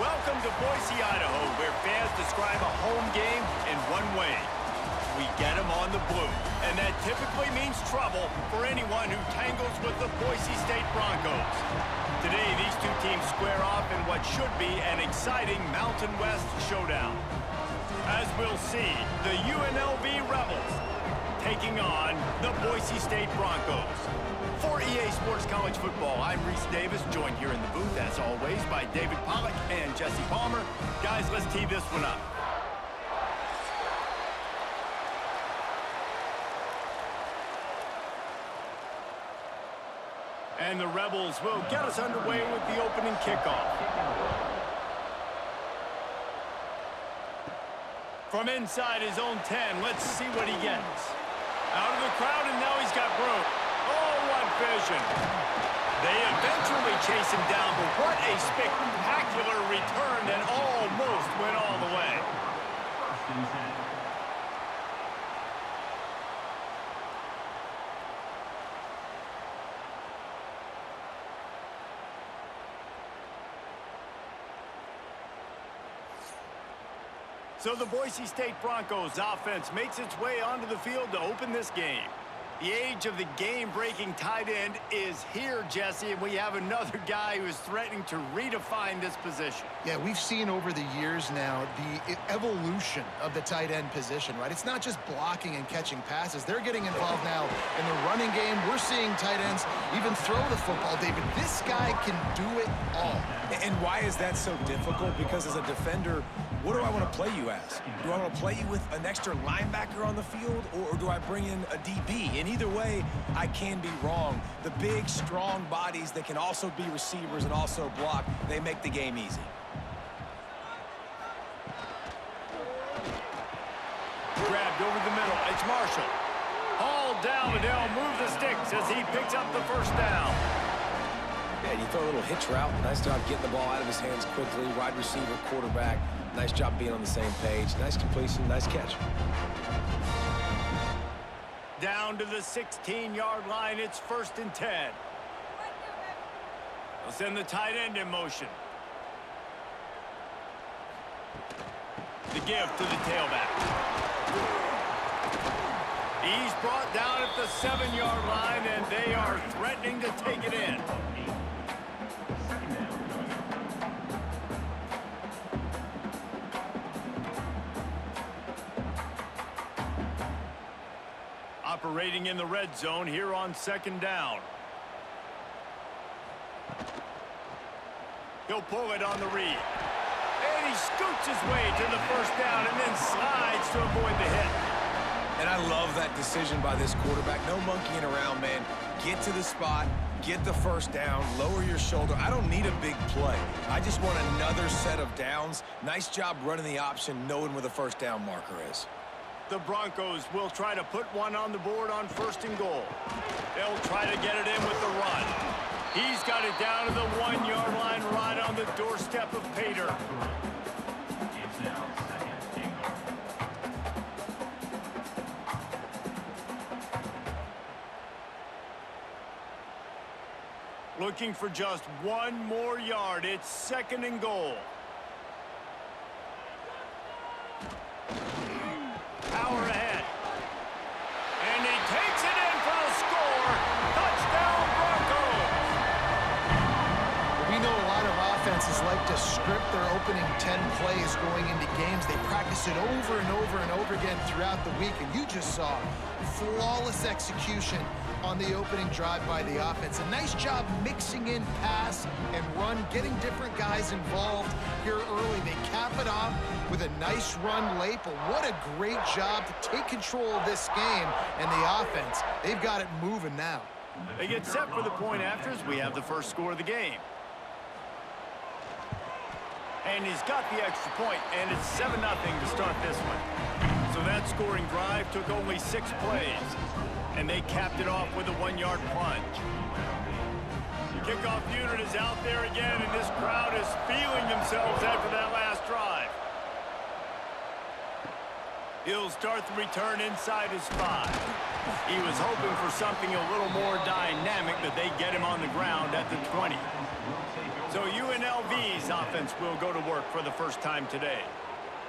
Welcome to Boise, Idaho, where fans describe a home game in one way. We get them on the blue, and that typically means trouble for anyone who tangles with the Boise State Broncos. Today, these two teams square off in what should be an exciting Mountain West showdown. As we'll see, the UNLV Rebels taking on the Boise State Broncos. For EA Sports College Football, I'm Reese Davis, joined here in the booth, as always, by David Pollack and Jesse Palmer. Guys, let's tee this one up. And the Rebels will get us underway with the opening kickoff. From inside his own 10, let's see what he gets. Out of the crowd, and now he's got room. Oh, what vision. They eventually chase him down, but what a spectacular return that almost went all the way. So the Boise State Broncos offense makes its way onto the field to open this game. The age of the game-breaking tight end is here, Jesse, and we have another guy who is threatening to redefine this position. Yeah, we've seen over the years now the evolution of the tight end position, right? It's not just blocking and catching passes. They're getting involved now in the running game. We're seeing tight ends even throw the football, David. This guy can do it all. And why is that so difficult? Because as a defender, what do I want to play you as? Do I want to play you with an extra linebacker on the field, or do I bring in a DB? And either way, I can be wrong. The big, strong bodies that can also be receivers and also block, they make the game easy. Grabbed over the middle. It's Marshall. Hauled down, and they'll move the Stix as he picks up the first down. Yeah, you throw a little hitch route. Nice job getting the ball out of his hands quickly. Wide receiver, quarterback. Nice job being on the same page. Nice completion, nice catch. Down to the 16-yard line, it's 1st and 10. They'll send the tight end in motion. The give to the tailback. He's brought down at the 7-yard line, and they are threatening to take it in. Operating in the red zone here on 2nd down. He'll pull it on the read. And he scoots his way to the 1st down and then slides to avoid the hit. And I love that decision by this quarterback. No monkeying around, man. Get to the spot, get the 1st down, lower your shoulder. I don't need a big play. I just want another set of downs. Nice job running the option, knowing where the 1st down marker is. The Broncos will try to put one on the board on 1st and goal. They'll try to get it in with the run. He's got it down to the 1-yard line right on the doorstep of Pater. Looking for just one more yard. It's 2nd and goal. Power ahead. And he takes it in for the score. Touchdown, Broncos. We know a lot of offenses like to script their opening 10 plays going into games. They practice it over and over and over again throughout the week, and you just saw flawless execution on the opening drive by the offense. A nice job mixing in pass and run, getting different guys involved here early. They cap it off with a nice run late, but what a great job to take control of this game. And the offense, they've got it moving now. They get set for the point afters. We have the first score of the game. And he's got the extra point, and it's 7-0 to start this one. So that scoring drive took only 6 plays. And they capped it off with a 1-yard plunge. Kickoff unit is out there again, and this crowd is feeling themselves after that last drive. He'll start the return inside his 5. He was hoping for something a little more dynamic, but they get him on the ground at the 20. So UNLV's offense will go to work for the first time today.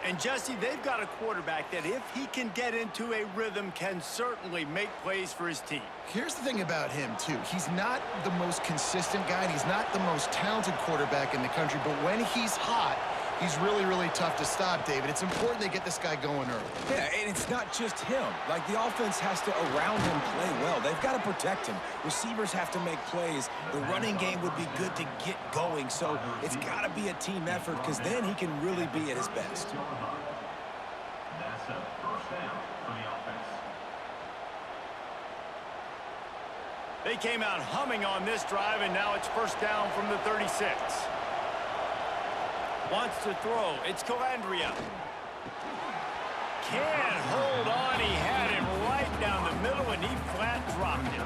And Jesse, they've got a quarterback that if he can get into a rhythm can certainly make plays for his team. Here's the thing about him, too. He's not the most consistent guy, and he's not the most talented quarterback in the country, but when he's hot, he's really, really tough to stop, David. It's important they get this guy going early. Yeah, and it's not just him. Like, the offense has to, around him, play well. They've got to protect him. Receivers have to make plays. The running game would be good to get going, so it's got to be a team effort because then he can really be at his best. That's a first down for the offense. They came out humming on this drive, and now it's first down from the 36. Wants to throw. It's Calandria. Can't hold on. He had him right down the middle, and he flat dropped him.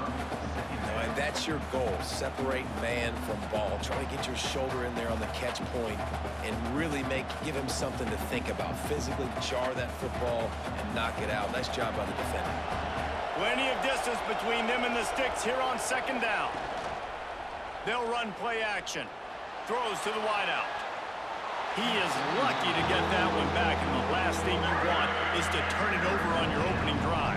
And that's your goal. Separate man from ball. Try to get your shoulder in there on the catch point and really give him something to think about. Physically jar that football and knock it out. Nice job by the defender. Plenty of distance between them and the Stix here on second down. They'll run play action. Throws to the wideout. He is lucky to get that one back, and the last thing you want is to turn it over on your opening drive.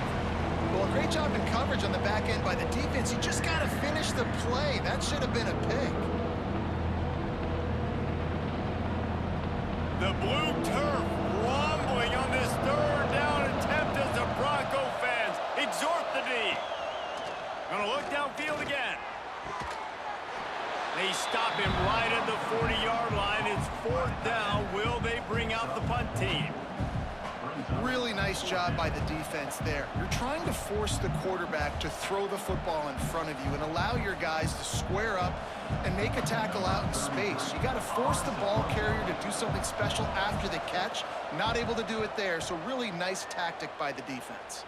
Well, a great job in coverage on the back end by the defense. You just got to finish the play. That should have been a pick. The blue turf rumbling on this third down attempt as the Bronco fans exhort the D. Gonna look downfield again. They stop him right at the 40-yard line. It's fourth down. Will they bring out the punt team? Really nice job by the defense there. You're trying to force the quarterback to throw the football in front of you and allow your guys to square up and make a tackle out in space. You got to force the ball carrier to do something special after the catch. Not able to do it there, so really nice tactic by the defense.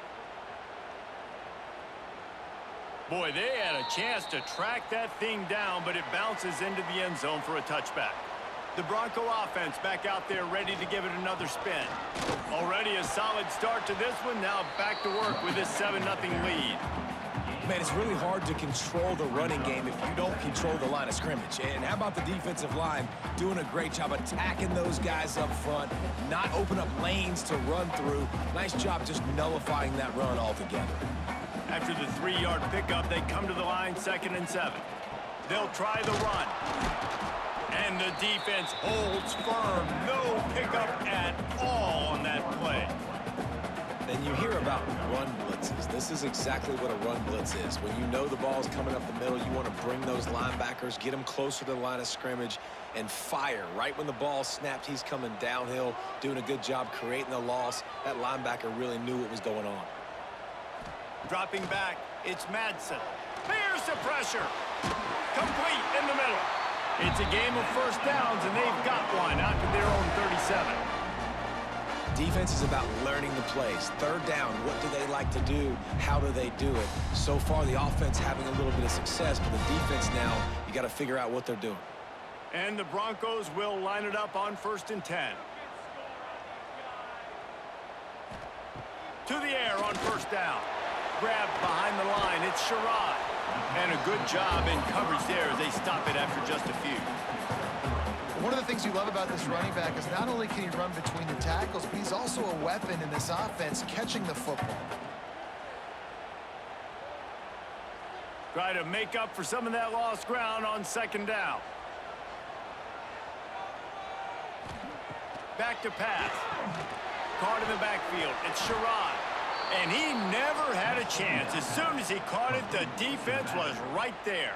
Boy, they had a chance to track that thing down, but it bounces into the end zone for a touchback. The Bronco offense back out there ready to give it another spin. Already a solid start to this one. Now back to work with this 7-0 lead. Man, it's really hard to control the running game if you don't control the line of scrimmage. And how about the defensive line doing a great job attacking those guys up front, not open up lanes to run through. Nice job just nullifying that run altogether. After the 3-yard pickup, they come to the line 2nd and 7. They'll try the run. And the defense holds firm. No pickup at all on that play. And you hear about run blitzes. This is exactly what a run blitz is. When you know the ball's coming up the middle, you want to bring those linebackers, get them closer to the line of scrimmage, and fire. Right when the ball snapped, he's coming downhill, doing a good job creating the loss. That linebacker really knew what was going on. Dropping back, it's Madsen. There's the pressure. Complete in the middle. It's a game of first downs, and they've got one out to their own 37. Defense is about learning the plays. Third down, what do they like to do? How do they do it? So far, the offense having a little bit of success, but the defense now, you got to figure out what they're doing. And the Broncos will line it up on 1st and 10. To the air on first down. Grabbed behind the line, it's Sherrod. And a good job in coverage there as they stop it after just a few. One of the things you love about this running back is not only can he run between the tackles, but he's also a weapon in this offense, catching the football. Try to make up for some of that lost ground on 2nd down. Back to pass. Caught in the backfield. It's Sherrod. And he never had a chance. As soon as he caught it, the defense was right there.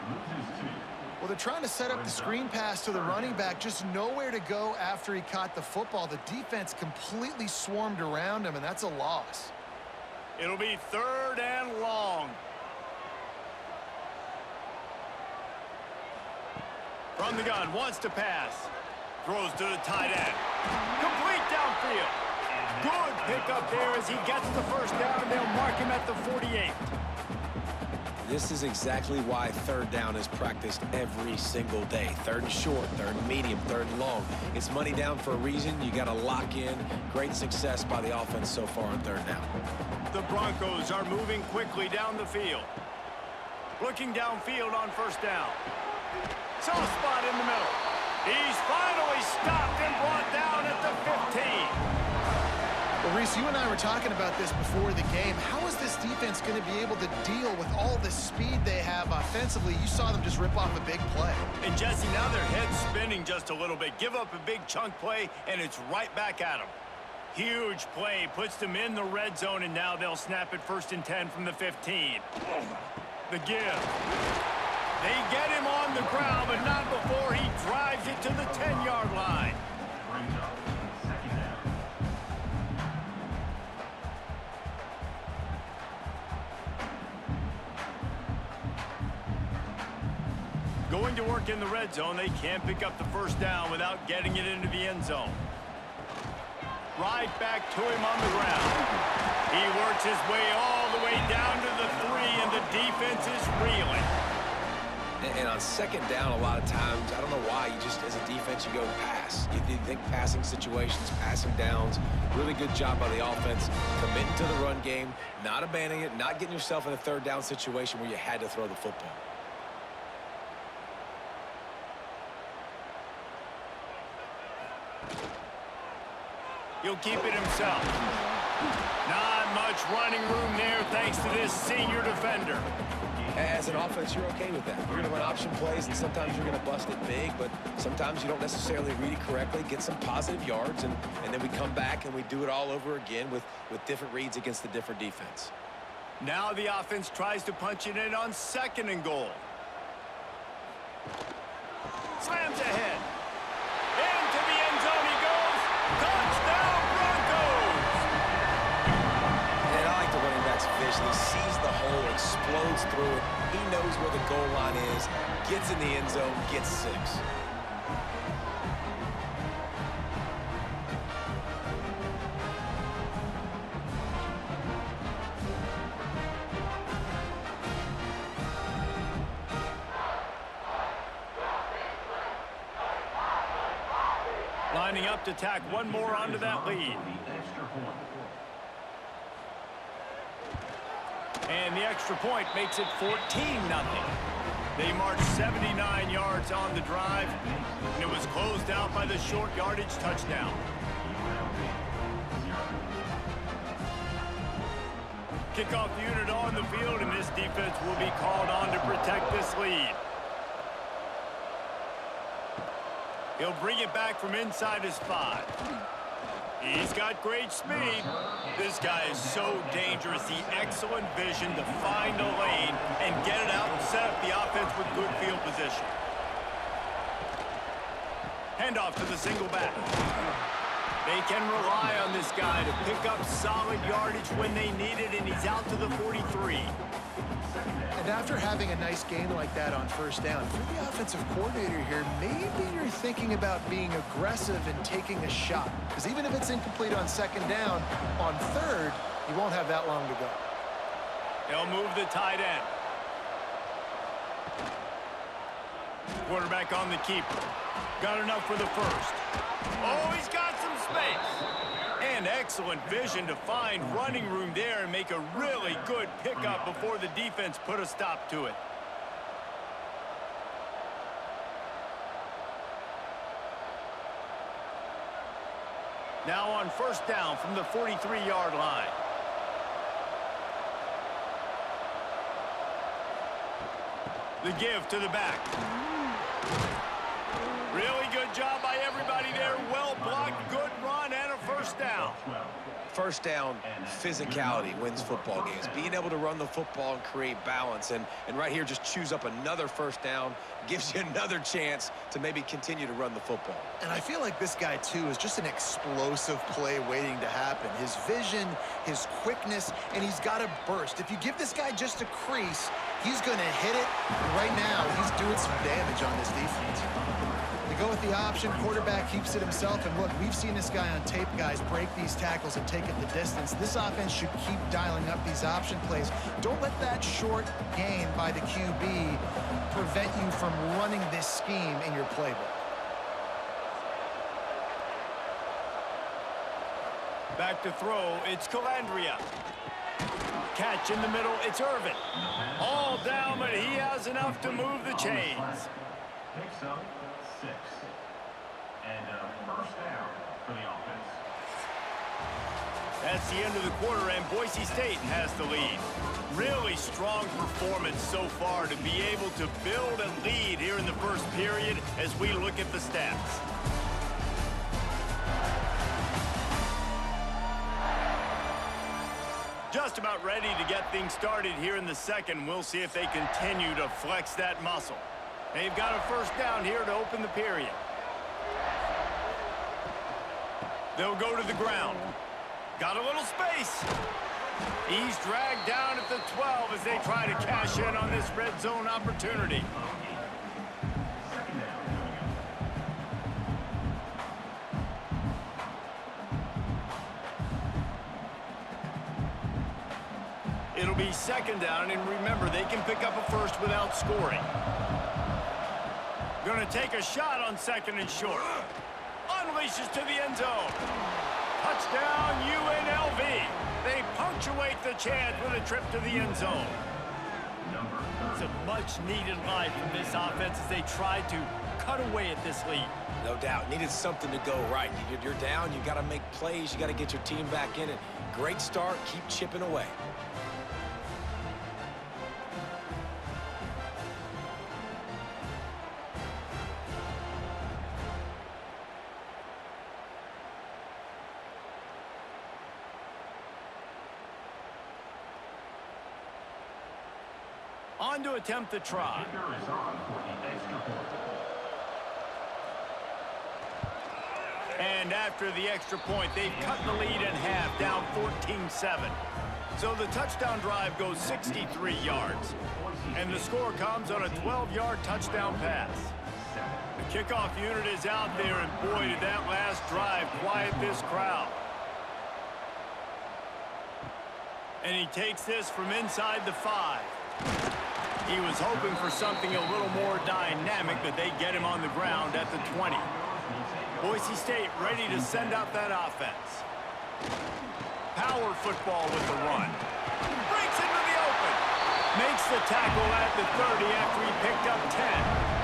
Well, they're trying to set up the screen pass to the running back, just nowhere to go after he caught the football. The defense completely swarmed around him, and that's a loss. It'll be 3rd and long. From the gun, wants to pass. Throws to the tight end. Complete downfield. Good pickup there as he gets the first down, and they'll mark him at the 48. This is exactly why 3rd down is practiced every single day. 3rd and short, 3rd and medium, 3rd and long. It's money down for a reason. You got to lock in. Great success by the offense so far on 3rd down. The Broncos are moving quickly down the field. Looking downfield on first down. soft spot in the middle. He's finally stopped and brought down at the 15. Well, Reese, you and I were talking about this before the game. How is this defense going to be able to deal with all the speed they have offensively? You saw them just rip off a big play. And Jesse, now their head's spinning just a little bit. Give up a big chunk play, and it's right back at them. Huge play, puts them in the red zone, and now they'll snap it 1st and 10 from the 15. The give. They get him on the ground, but not before he drives it to the 10-yard line. Brings up second down. Going to work in the red zone, they can't pick up the 1st down without getting it into the end zone. Right back to him on the ground. He works his way all the way down to the 3, and the defense is reeling. And on 2nd down, a lot of times, I don't know why, you just, as a defense, you go pass. You think passing situations, passing downs. Really good job by the offense, committing to the run game, not abandoning it, not getting yourself in a 3rd down situation where you had to throw the football. He'll keep it himself. Not much running room there thanks to this senior defender. As an offense, you're okay with that. You're going to run option plays, and sometimes you're going to bust it big, but sometimes you don't necessarily read it correctly, get some positive yards, and then we come back and we do it all over again with different reads against the different defense. Now the offense tries to punch it in on 2nd and goal. Slams ahead. Into the end zone he goes. Touchdown, Broncos! And I like the running back's vision. He sees the hole, explodes through it. He knows where the goal line is, gets in the end zone, gets 6. Lining up to tack one more onto that lead. And the extra point makes it 14-0. They marched 79 yards on the drive, and it was closed out by the short yardage touchdown. Kickoff unit on the field, and this defense will be called on to protect this lead. He'll bring it back from inside his 5. He's got great speed. This guy is so dangerous. The excellent vision to find a lane and get it out and set up the offense with good field position. Handoff to the single back. They can rely on this guy to pick up solid yardage when they need it, and he's out to the 43. And after having a nice game like that on 1st down, for the offensive coordinator here, maybe you're thinking about being aggressive and taking a shot. Because even if it's incomplete on 2nd down, on 3rd, you won't have that long to go. They'll move the tight end. Quarterback on the keeper. Got enough for the 1st. Oh, he's got some space. And excellent vision to find running room there and make a really good pickup before the defense put a stop to it. Now on 1st down from the 43-yard line. The give to the back. Really good job by everybody there. Well blocked, good run, and a 1st down. 1st down, physicality wins football games. Being able to run the football and create balance. And right here, just choose up another 1st down. Gives you another chance to maybe continue to run the football. And I feel like this guy, too, is just an explosive play waiting to happen. His vision, his quickness, and he's got a burst. If you give this guy just a crease, he's going to hit it. And right now, he's doing some damage on this defense. They go with the option. Quarterback keeps it himself. And look, we've seen this guy on tape, guys, break these tackles and take it the distance. This offense should keep dialing up these option plays. Don't let that short gain by the QB prevent you from running this scheme in your playbook. Back to throw, it's Calandria. Catch in the middle, it's Irvin. All down, but he has enough to move the chains. picks up 6. And a first down for the offense. That's the end of the quarter, and Boise State has the lead. Really strong performance so far to be able to build a lead here in the first period as we look at the stats. Just about ready to get things started here in the second. We'll see if they continue to flex that muscle. They've got a first down here to open the period. They'll go to the ground. Got a little space. He's dragged down at the 12 as they try to cash in on this red zone opportunity. It'll be second down, and remember, they can pick up a first without scoring. Gonna take a shot on second and short. Unleashes to the end zone. Touchdown, UNLV. They punctuate the chance with a trip to the end zone. It's a much-needed line from this offense as they try to cut away at this lead. No doubt. Needed something to go right. You're down. You got to make plays. You got to get your team back in it. Great start. Keep chipping away. On to attempt the try. Kicker is on for the extra point. And after the extra point, they've cut the lead in half, down 14-7. So the touchdown drive goes 63 yards. And the score comes on a 12-yard touchdown pass. The kickoff unit is out there, and boy, did that last drive quiet this crowd. And he takes this from inside the 5. He was hoping for something a little more dynamic, but they get him on the ground at the 20. Boise State ready to send out that offense. Power football with the run. Breaks into the open. Makes the tackle at the 30 after he picked up 10.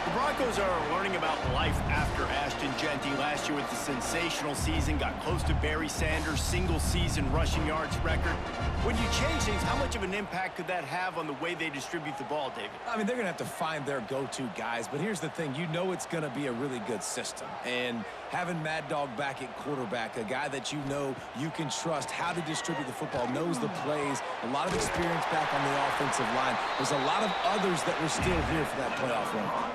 The Broncos are learning about life after Ashton Genty last year with the sensational season, got close to Barry Sanders' single-season rushing yards record. When you change things, how much of an impact could that have on the way they distribute the ball, David? I mean, they're going to have to find their go-to guys, but here's the thing. You know it's going to be a really good system. And having Mad Dog back at quarterback, a guy that you know you can trust how to distribute the football, knows the plays, a lot of experience back on the offensive line. There's a lot of others that were still here for that playoff run.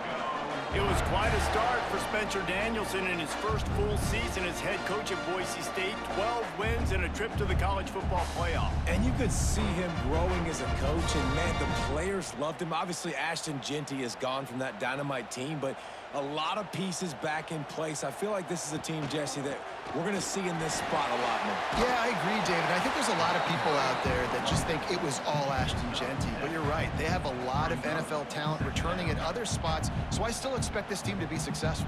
It was quite a start for Spencer Danielson in his first full season as head coach at Boise State. 12 wins and a trip to the college football playoff. And you could see him growing as a coach, and man, the players loved him. Obviously, Ashton Genty is gone from that dynamite team, but a lot of pieces back in place. I feel like this is a team, Jesse, that we're going to see in this spot a lot more. Yeah, I agree, David. I think there's a lot of people out there that just think it was all Ashton Genty, but you're right. They have a lot of NFL talent returning at other spots, so I still expect this team to be successful.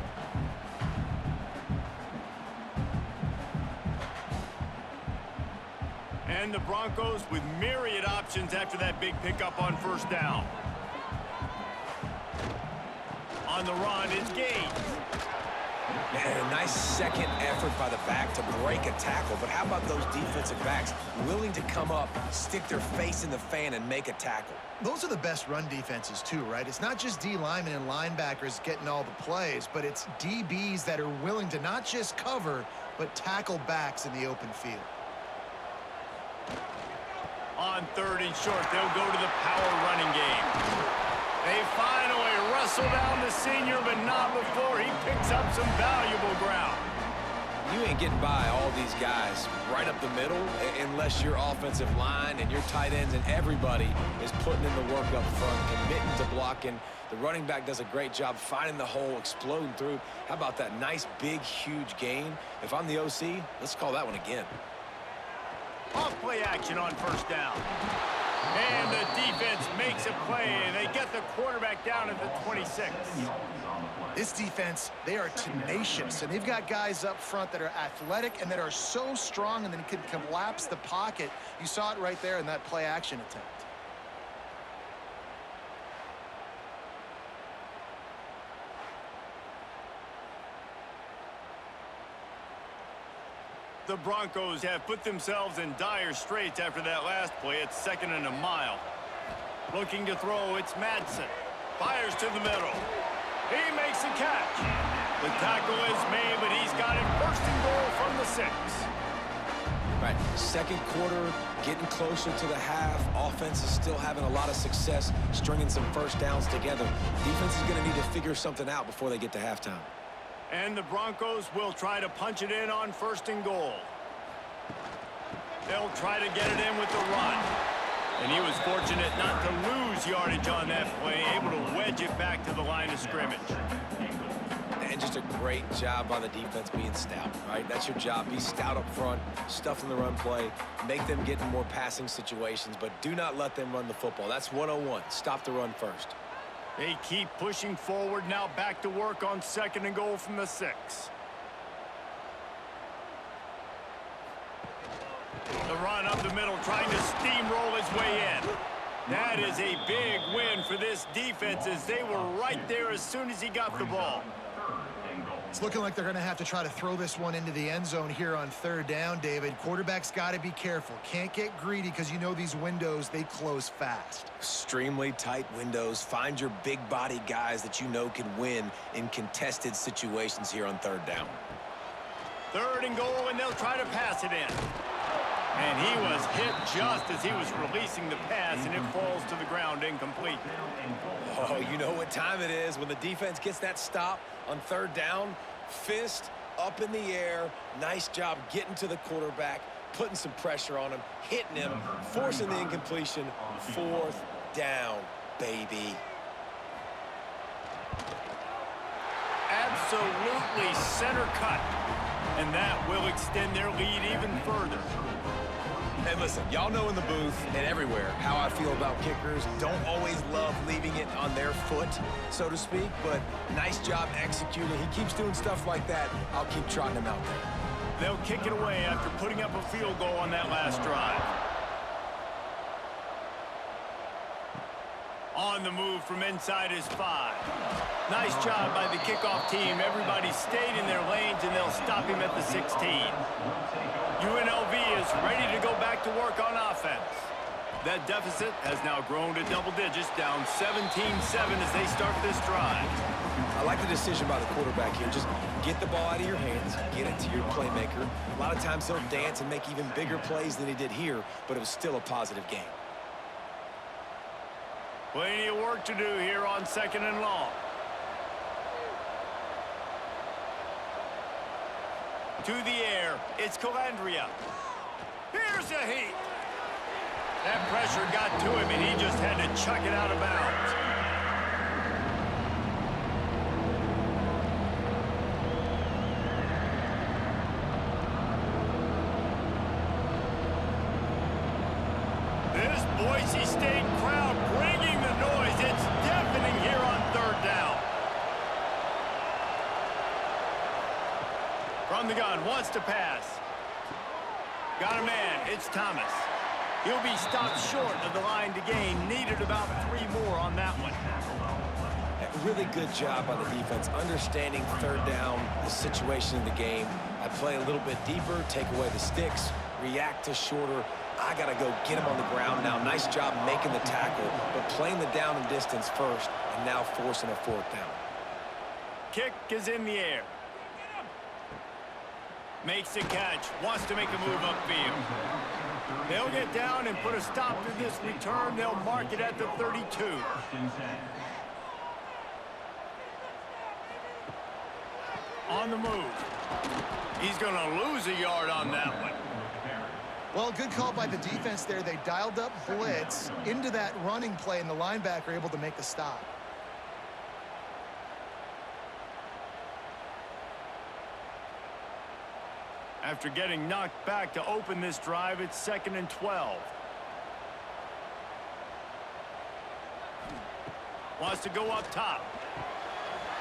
And the Broncos with myriad options after that big pickup on first down. On the run is Gaines. Man, a nice second effort by the back to break a tackle, but how about those defensive backs willing to come up, stick their face in the fan, and make a tackle? Those are the best run defenses, too, right? It's not just D linemen and linebackers getting all the plays, but it's DBs that are willing to not just cover, but tackle backs in the open field. On third and short, they'll go to the power running game. They finally wrestle down the senior, but not before he picks up some valuable ground. You ain't getting by all these guys right up the middle unless your offensive line and your tight ends and everybody is putting in the work up front, committing to blocking. The running back does a great job finding the hole, exploding through. How about that nice, big, huge gain? If I'm the OC, let's call that one again. Off play action on first down. And the defense makes a play, and they get the quarterback down at the 26. This defense, they are tenacious, and they've got guys up front that are athletic and that are so strong and then can collapse the pocket. You saw it right there in that play action attempt. The Broncos have put themselves in dire straits after that last play. It's 2nd and a mile. Looking to throw, it's Madsen. Fires to the middle. He makes the catch. The tackle is made, but he's got it 1st and goal from the 6. Right, second quarter, getting closer to the half. Offense is still having a lot of success stringing some first downs together. Defense is going to need to figure something out before they get to halftime. And the Broncos will try to punch it in on 1st and goal. They'll try to get it in with the run. And he was fortunate not to lose yardage on that play, able to wedge it back to the line of scrimmage. And just a great job by the defense being stout, right? That's your job. Be stout up front, stuff in the run play, make them get in more passing situations, but do not let them run the football. That's 101. Stop the run first. They keep pushing forward, now back to work on 2nd and goal from the 6. The run up the middle, trying to steamroll his way in. That is a big win for this defense as they were right there as soon as he got the ball. It's looking like they're going to have to try to throw this one into the end zone here on 3rd down, David. Quarterback's got to be careful. Can't get greedy because you know these windows, they close fast. Extremely tight windows. Find your big body guys that you know can win in contested situations here on 3rd down. 3rd and goal, and they'll try to pass it in. And he was hit just as he was releasing the pass, and it falls to the ground incomplete. Oh, you know what time it is when the defense gets that stop on 3rd down. Fist up in the air. Nice job getting to the quarterback, putting some pressure on him, hitting him, forcing the incompletion. 4th down, baby. Absolutely center cut. And that will extend their lead even further. And listen, y'all know in the booth and everywhere how I feel about kickers. Don't always love leaving it on their foot, so to speak, but nice job executing. He keeps doing stuff like that. I'll keep trotting him out there. They'll kick it away after putting up a field goal on that last drive. On the move from inside his 5. Nice job by the kickoff team. Everybody stayed in their lanes, and they'll stop him at the 16. UNLV is ready to go back to work on offense. That deficit has now grown to double digits, down 17-7 as they start this drive. I like the decision by the quarterback here. Just get the ball out of your hands, get it to your playmaker. A lot of times he'll dance and make even bigger plays than he did here, but it was still a positive game. Plenty of work to do here on 2nd and long. To the air, it's Calandria. Here's a heat. That pressure got to him, and he just had to chuck it out of bounds. This Boise State crowd bringing the noise. It's deafening here on 3rd down. From the gun, wants to pass. Got a man, it's Thomas. He'll be stopped short of the line to gain. Needed about 3 more on that one. A really good job by the defense, understanding 3rd down, the situation in the game. I play a little bit deeper, take away the sticks, react to shorter. I got to go get him on the ground now. Nice job making the tackle, but playing the down and distance first, and now forcing a 4th down. Kick is in the air. Makes the catch, wants to make a move upfield. They'll get down and put a stop to this return. They'll mark it at the 32. On the move. He's going to lose a yard on that one. Well, good call by the defense there. They dialed up blitz into that running play, and the linebacker able to make the stop. After getting knocked back to open this drive, it's 2nd and 12. Wants to go up top.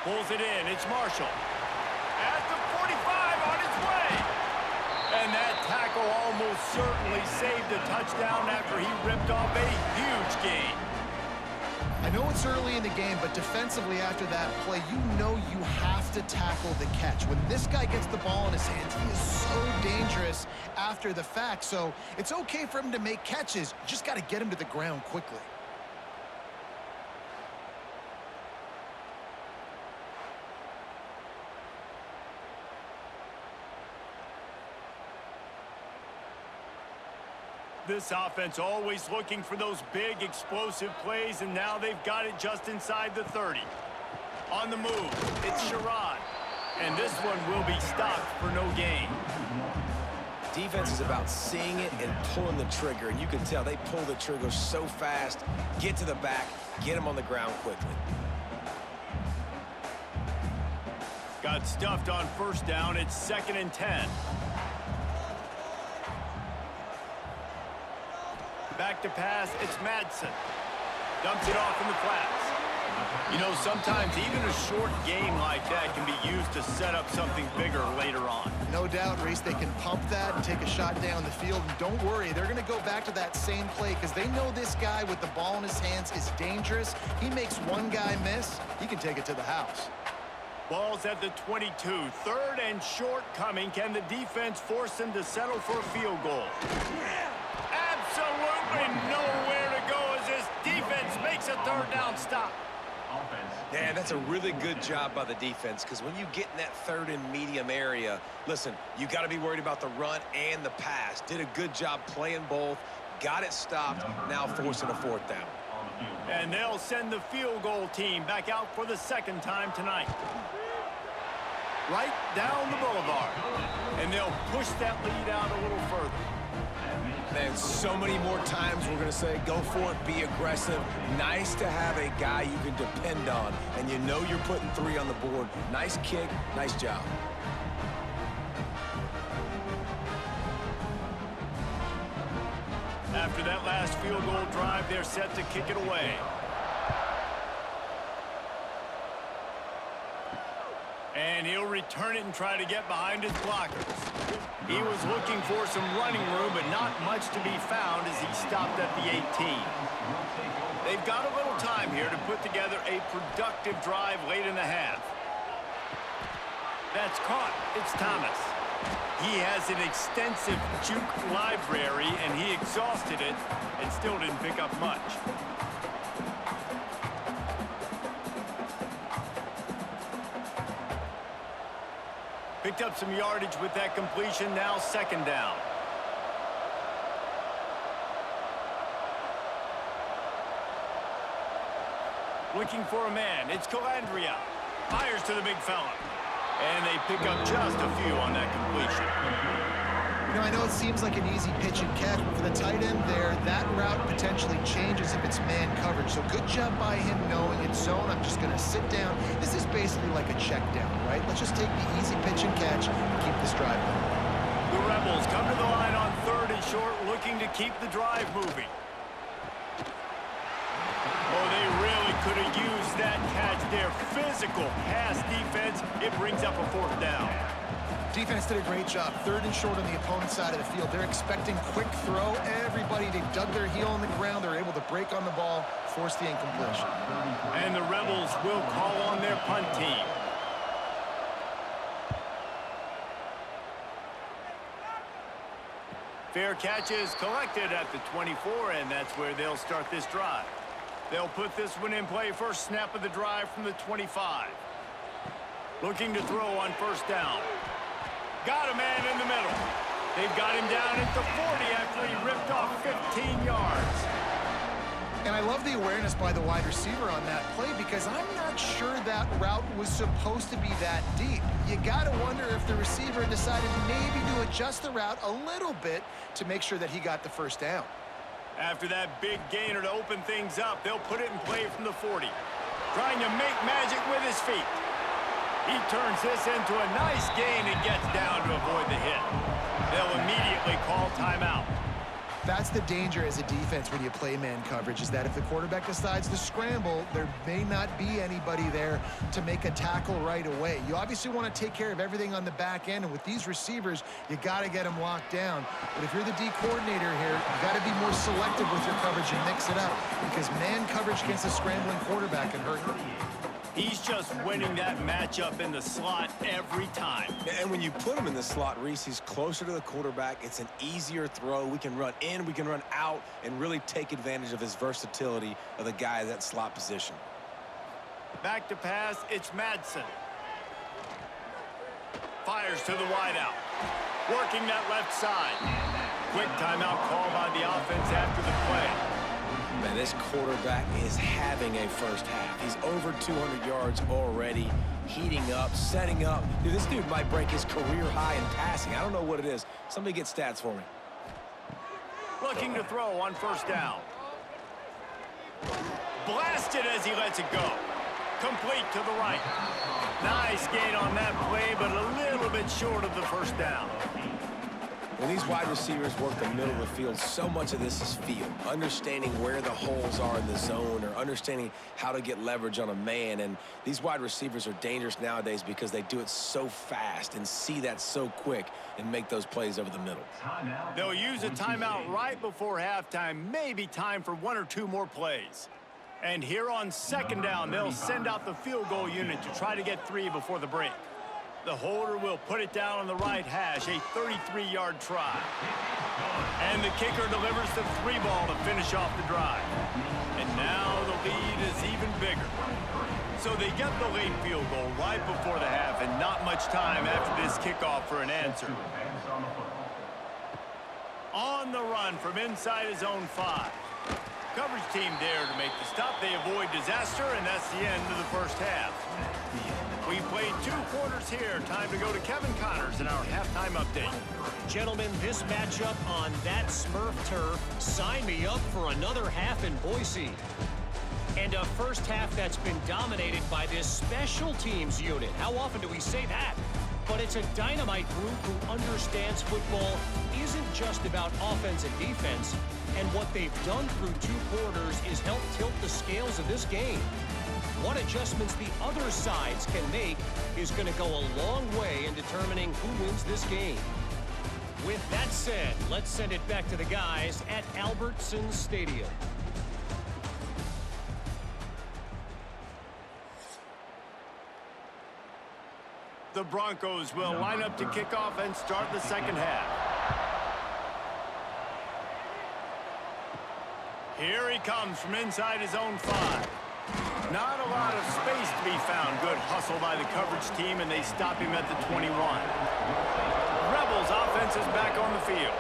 Pulls it in. It's Marshall. At the 45 on its way. And that tackle almost certainly saved a touchdown after he ripped off a huge gain. I know it's early in the game, but defensively after that play, you know you have to tackle the catch. When this guy gets the ball in his hands, he is so dangerous after the fact. So it's okay for him to make catches. You just got to get him to the ground quickly. This offense always looking for those big, explosive plays, and now they've got it just inside the 30. On the move, it's Sherrod. And this one will be stopped for no gain. Defense is about seeing it and pulling the trigger, and you can tell they pull the trigger so fast, get to the back, get him on the ground quickly. Got stuffed on first down. It's 2nd and 10. Back to pass, it's Madsen. Dumps it off in the flats. You know, sometimes even a short game like that can be used to set up something bigger later on. No doubt, Reese, they can pump that and take a shot down the field. And don't worry, they're going to go back to that same play because they know this guy with the ball in his hands is dangerous. He makes one guy miss, he can take it to the house. Ball's at the 22. 3rd and short coming. Can the defense force them to settle for a field goal? Absolutely nowhere to go as this defense makes a 3rd down stop. Yeah, that's a really good job by the defense because when you get in that 3rd and medium area, listen, you got to be worried about the run and the pass. Did a good job playing both, got it stopped, now forcing a 4th down. And they'll send the field goal team back out for the 2nd time tonight. Right down the boulevard. And they'll push that lead out a little further. Man, so many more times we're going to say, go for it, be aggressive. Nice to have a guy you can depend on, and you know you're putting 3 on the board. Nice kick, nice job. After that last field goal drive, they're set to kick it away. And he'll return it and try to get behind his blockers. He was looking for some running room, but not much to be found as he stopped at the 18. They've got a little time here to put together a productive drive late in the half. That's caught. It's Thomas. He has an extensive juke library, and he exhausted it and still didn't pick up much. Picked up some yardage with that completion, now 2nd down. Looking for a man, it's Calandria. Fires to the big fella. And they pick up just a few on that completion. You know, I know it seems like an easy pitch and catch, but for the tight end there, that route potentially changes if it's man coverage. So good job by him knowing it's zone. I'm just going to sit down. This is basically like a check down, right? Let's just take the easy pitch and catch and keep this drive going. The Rebels come to the line on 3rd and short, looking to keep the drive moving. Oh, they really could have used that catch there. Physical pass defense. It brings up a 4th down. Defense did a great job. 3rd and short on the opponent's side of the field. They're expecting quick throw. Everybody, they dug their heel on the ground. They're able to break on the ball, force the incompletion. And the Rebels will call on their punt team. Fair catch is collected at the 24, and that's where they'll start this drive. They'll put this one in play first snap of the drive from the 25. Looking to throw on 1st down. Got a man in the middle. They've got him down at the 40 after he ripped off 15 yards. And I love the awareness by the wide receiver on that play because I'm not sure that route was supposed to be that deep. You got to wonder if the receiver decided maybe to adjust the route a little bit to make sure that he got the 1st down. After that big gainer to open things up, they'll put it in play from the 40. Trying to make magic with his feet. He turns this into a nice gain and gets down to avoid the hit. They'll immediately call timeout. That's the danger as a defense when you play man coverage, is that if the quarterback decides to scramble, there may not be anybody there to make a tackle right away. You obviously want to take care of everything on the back end, and with these receivers, you got to get them locked down. But if you're the D coordinator here, you got to be more selective with your coverage and mix it up, because man coverage against a scrambling quarterback can hurt you. He's just winning that matchup in the slot every time. And when you put him in the slot, Reese, he's closer to the quarterback. It's an easier throw. We can run in, we can run out, and really take advantage of his versatility of the guy at that slot position. Back to pass, it's Madsen. Fires to the wideout. Working that left side. Quick timeout call by the offense after the play. Man, this quarterback is having a first half. He's over 200 yards already, heating up, setting up. Dude, this dude might break his career high in passing. I don't know what it is. Somebody get stats for me. Looking to throw on first down. Blasted as he lets it go. Complete to the right. Nice gain on that play, but a little bit short of the first down. When these wide receivers work the middle of the field, so much of this is feel. Understanding where the holes are in the zone, or understanding how to get leverage on a man. And these wide receivers are dangerous nowadays because they do it so fast and see that so quick and make those plays over the middle. They'll use a timeout right before halftime, maybe time for one or two more plays. And here on second down, they'll send out the field goal unit to try to get 3 before the break. The holder will put it down on the right hash, a 33-yard try. And the kicker delivers the 3 ball to finish off the drive. And now the lead is even bigger. So they get the late field goal right before the half, and not much time after this kickoff for an answer. On the run from inside his own 5. Coverage team there to make the stop. They avoid disaster, and that's the end of the first half. We played 2 quarters here. Time to go to Kevin Connors in our halftime update. Gentlemen, this matchup on that Smurf turf, sign me up for another half in Boise. And a first half that's been dominated by this special teams unit. How often do we say that? But it's a dynamite group who understands football isn't just about offense and defense. And what they've done through 2 quarters is help tilt the scales of this game. What adjustments the other sides can make is going to go a long way in determining who wins this game. With that said, let's send it back to the guys at Albertson Stadium. The Broncos will line up to kick off and start the second half. Here he comes from inside his own 5. Not a lot of space to be found. Good hustle by the coverage team, and they stop him at the 21. Rebels offense is back on the field.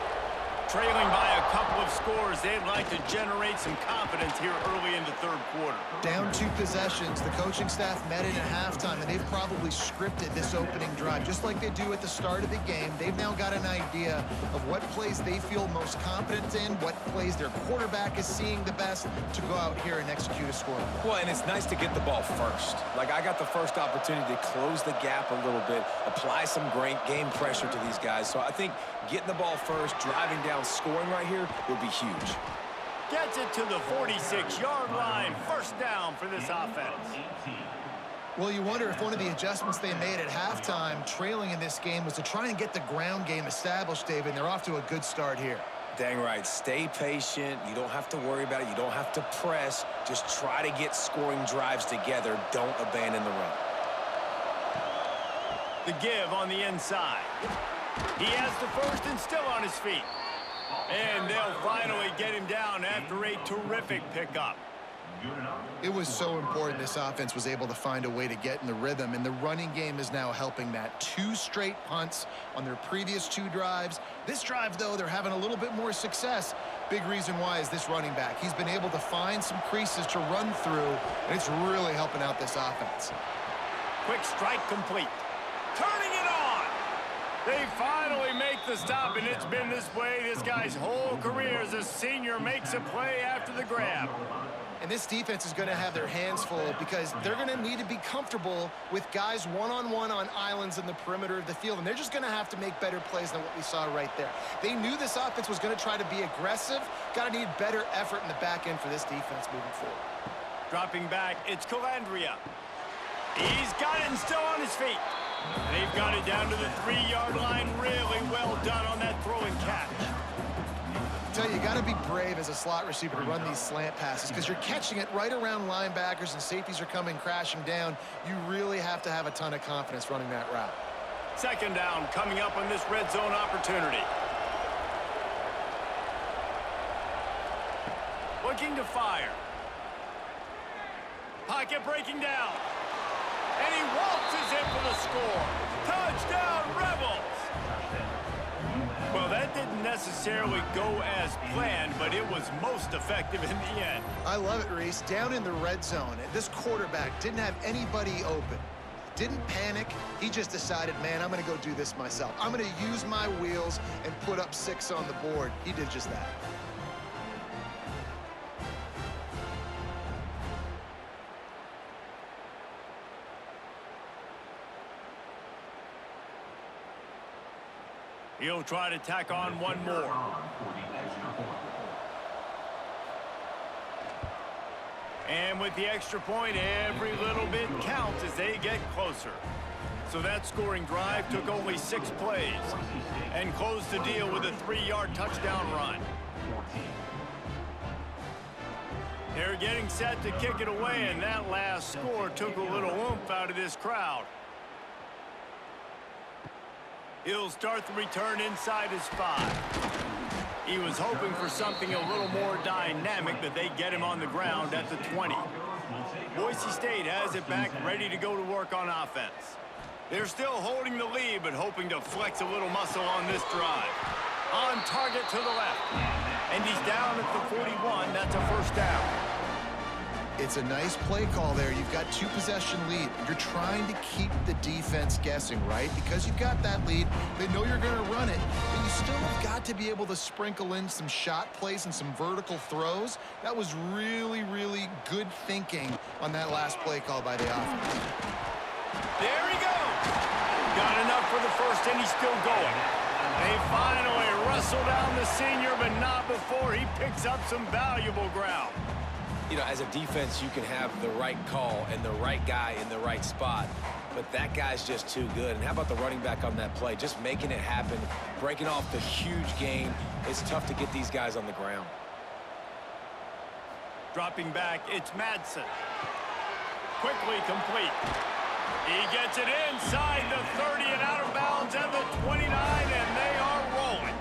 Trailing by a couple of scores, they'd like to generate some confidence here early in the third quarter. Down 2 possessions, the coaching staff met in at halftime, and they've probably scripted this opening drive. Just like they do at the start of the game, they've now got an idea of what plays they feel most confident in, what plays their quarterback is seeing the best to go out here and execute a score. Well, and it's nice to get the ball first. Like, I got the first opportunity to close the gap a little bit, apply some great game pressure to these guys. So I think getting the ball first, driving down, scoring right here will be huge. Gets it to the 46-yard line. First down for this offense. Well, you wonder if one of the adjustments they made at halftime, trailing in this game, was to try and get the ground game established, David, and they're off to a good start here. Dang right. Stay patient. You don't have to worry about it. You don't have to press. Just try to get scoring drives together. Don't abandon the run. The give on the inside. He has the first and still on his feet. And they'll finally get him down after a terrific pickup. It was so important this offense was able to find a way to get in the rhythm, and the running game is now helping that. 2 straight punts on their previous 2 drives. This drive, though, they're having a little bit more success. Big reason why is this running back. He's been able to find some creases to run through, and it's really helping out this offense. Quick strike complete. Turning it on. They finally make the stop, and it's been this way this guy's whole career as a senior makes a play after the grab. And this defense is going to have their hands full because they're going to need to be comfortable with guys one-on-one on islands in the perimeter of the field, and they're just going to have to make better plays than what we saw right there. They knew this offense was going to try to be aggressive. Got to need better effort in the back end for this defense moving forward. Dropping back, it's Calandria. He's got it and still on his feet. They've got it down to the 3-yard line. Really well done on that throw and catch. I tell you, got to be brave as a slot receiver to run these slant passes because you're catching it right around linebackers and safeties are coming crashing down. You really have to have a ton of confidence running that route. Second down coming up on this red zone opportunity. Looking to fire. Pocket breaking down. And he waltzes in for the score. Touchdown, Rebels! Well, that didn't necessarily go as planned, but it was most effective in the end. I love it, Reese. Down in the red zone, this quarterback didn't have anybody open. Didn't panic. He just decided, man, I'm going to go do this myself. I'm going to use my wheels and put up 6 on the board. He did just that. He'll try to tack on one more. And with the extra point, every little bit counts as they get closer. So that scoring drive took only 6 plays and closed the deal with a 3-yard touchdown run. They're getting set to kick it away, and that last score took a little oomph out of this crowd. He'll start the return inside his 5. He was hoping for something a little more dynamic, but they get him on the ground at the 20. Boise State has it back, ready to go to work on offense. They're still holding the lead, but hoping to flex a little muscle on this drive. On target to the left. And he's down at the 41. That's a first down. It's a nice play call there. You've got 2-possession lead. You're trying to keep the defense guessing, right? Because you've got that lead. They know you're going to run it, but you still have got to be able to sprinkle in some shot plays and some vertical throws. That was really, really good thinking on that last play call by the offense. There he goes. Got enough for the first, and he's still going. They finally wrestle down the senior, but not before he picks up some valuable ground. You know, as a defense, you can have the right call and the right guy in the right spot, but that guy's just too good. And how about the running back on that play? Just making it happen, breaking off the huge gain. It's tough to get these guys on the ground. Dropping back, it's Madsen. Quickly complete. He gets it inside the 30 and out of bounds at the 29, and they are rolling.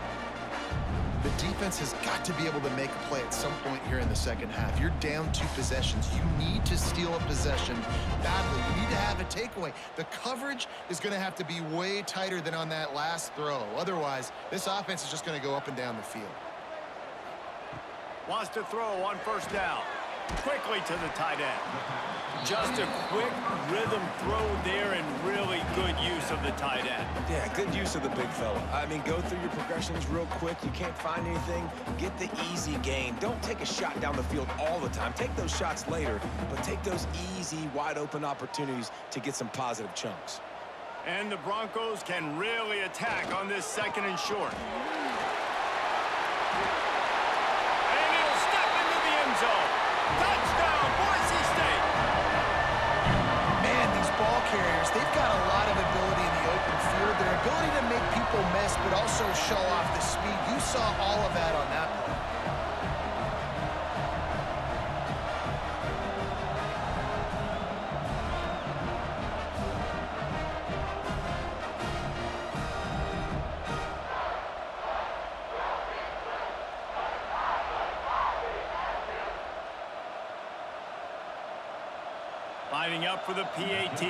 The defense has got to be able to make a play at some point here in the second half. You're down 2 possessions. You need to steal a possession badly. You need to have a takeaway. The coverage is going to have to be way tighter than on that last throw. Otherwise, this offense is just going to go up and down the field. Wants to throw on first down. Quickly to the tight end. Just a quick rhythm throw there and really good use of the tight end. Yeah, good use of the big fella. I mean, go through your progressions real quick. You can't find anything, get the easy gain. Don't take a shot down the field all the time. Take those shots later, but take those easy, wide-open opportunities to get some positive chunks. And the Broncos can really attack on this second and short. And he'll step into the end zone. Touchdown, Boise State! Man, these ball carriers, they've got a lot of ability in the open field. Their ability to make people miss, but also show off the speed. You saw all of that on that play. Lining up for the PAT.